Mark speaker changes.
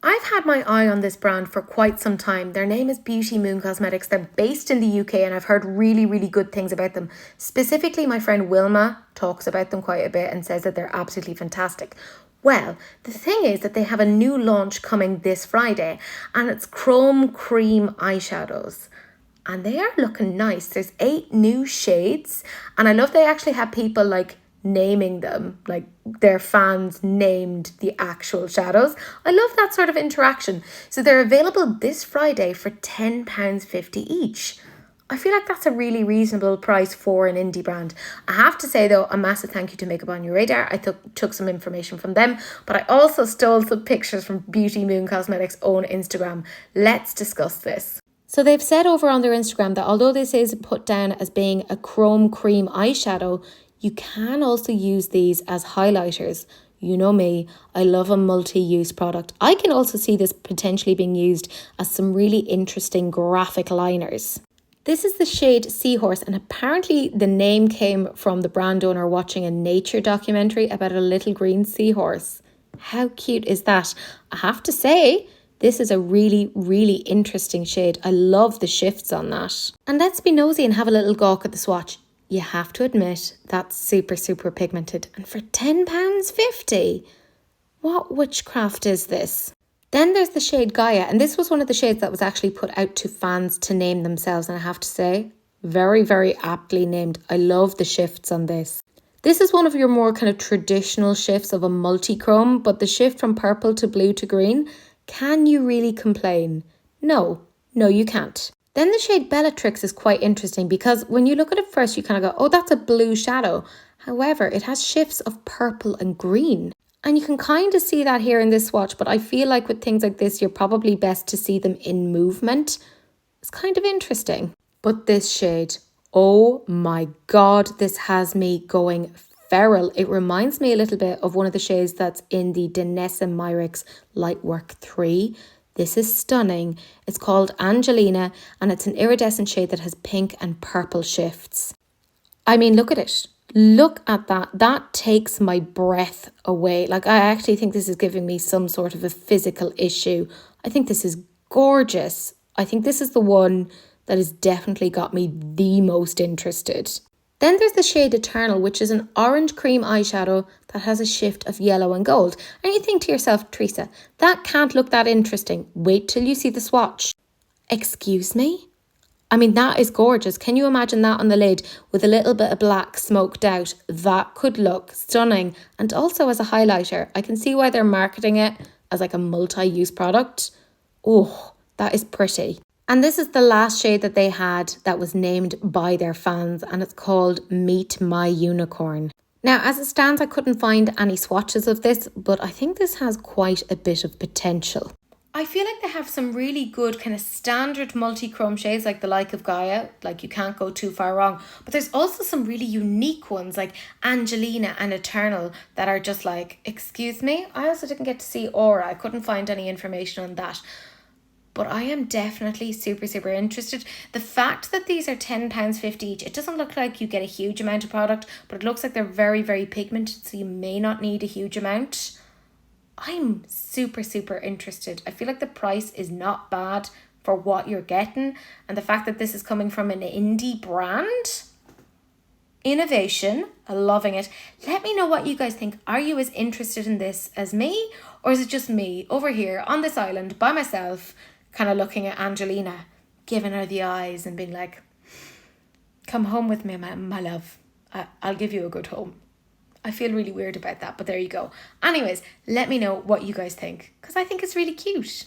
Speaker 1: I've had my eye on this brand for quite some time. Their name is Beauty Moon Cosmetics. They're based in the UK and I've heard really, really good things about them. Specifically, my friend Wilma talks about them quite a bit and says that they're absolutely fantastic. Well, the thing is that they have a new launch coming this Friday and it's chrome cream eyeshadows. And they are looking nice. There's 8 new shades and I love they actually have people like naming them, like their fans named the actual shadows. I love that sort of interaction. So they're available this Friday for £10.50 each. I feel like that's a really reasonable price for an indie brand. I have to say though, a massive thank you to Makeup on Your Radar. I took some information from them, but I also stole some pictures from Beauty Moon Cosmetics' own Instagram. Let's discuss this. So they've said over on their Instagram that although this is put down as being a chrome cream eyeshadow, you can also use these as highlighters. You know me, I love a multi-use product. I can also see this potentially being used as some really interesting graphic liners. This is the shade Seahorse, and apparently the name came from the brand owner watching a nature documentary about a little green seahorse. How cute is that? I have to say, this is a really, really interesting shade. I love the shifts on that. And let's be nosy and have a little gawk at the swatch. You have to admit, that's super, super pigmented. And for £10.50, what witchcraft is this? Then there's the shade Gaia. And this was one of the shades that was actually put out to fans to name themselves. And I have to say, very, very aptly named. I love the shifts on this. This is one of your more kind of traditional shifts of a multichrome. But the shift from purple to blue to green, can you really complain? No, you can't. Then the shade Bellatrix is quite interesting because when you look at it first, you kind of go, oh, that's a blue shadow. However, it has shifts of purple and green. And you can kind of see that here in this swatch, but I feel like with things like this, you're probably best to see them in movement. It's kind of interesting. But this shade, oh my God, this has me going feral. It reminds me a little bit of one of the shades that's in the Danessa Myricks Lightwork 3. This is stunning. It's called Angelina and it's an iridescent shade that has pink and purple shifts. I mean, look at it. Look at that. That takes my breath away. Like, I actually think this is giving me some sort of a physical issue. I think this is gorgeous. I think this is the one that has definitely got me the most interested. Then there's the shade Eternal, which is an orange cream eyeshadow that has a shift of yellow and gold. And you think to yourself, Teresa, that can't look that interesting. Wait till you see the swatch. Excuse me? I mean, that is gorgeous. Can you imagine that on the lid with a little bit of black smoked out? That could look stunning. And also as a highlighter, I can see why they're marketing it as like a multi-use product. Oh, that is pretty. And this is the last shade that they had that was named by their fans, and it's called Meet My Unicorn. Now, as it stands, I couldn't find any swatches of this, but I think this has quite a bit of potential. I feel like they have some really good kind of standard multi-chrome shades like the like of Gaia, like you can't go too far wrong. But there's also some really unique ones like Angelina and Eternal that are just like, excuse me? I also didn't get to see Aura. I couldn't find any information on that. But I am definitely super, super interested. The fact that these are £10.50 each, it doesn't look like you get a huge amount of product, but it looks like they're very, very pigmented, so you may not need a huge amount. I'm super, super interested. I feel like the price is not bad for what you're getting. And the fact that this is coming from an indie brand, innovation, I'm loving it. Let me know what you guys think. Are you as interested in this as me? Or is it just me over here on this island by myself, kind of looking at Angelina, giving her the eyes and being like, come home with me, my love. I'll give you a good home. I feel really weird about that, but there you go. Anyways, let me know what you guys think, because I think it's really cute.